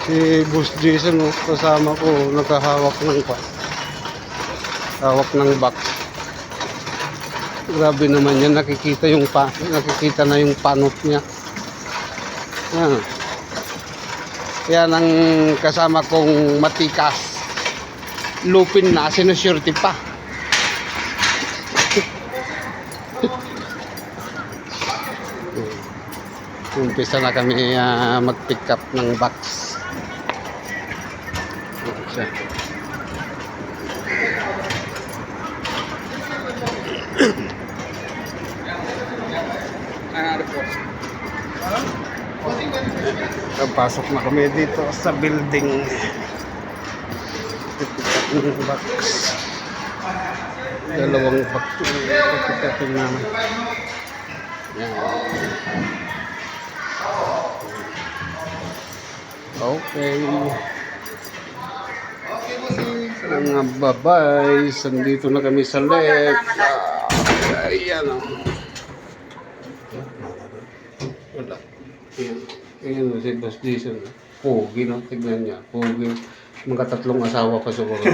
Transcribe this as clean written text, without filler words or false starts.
Si Boss Jason, oh, kasama ko, nakahawak ng hawak ng box. Grabe naman yan, nakikita na yung panot niya. Yan. Yan ang kasama kong matikas. Lupin na, sinusurety pa. Umpisa na kami mag-pick up ng box. Siya. Pasok na kami dito sa building. Pick up ng box. Dalawang box pick up namin. Yan. Okay. Mga babay, sandito na kami sa left. Ayan o. Wala. Ayan o si Boss Jason. Pogi no, tignan niya. Pogi. Mga tatlong asawa pa siguro.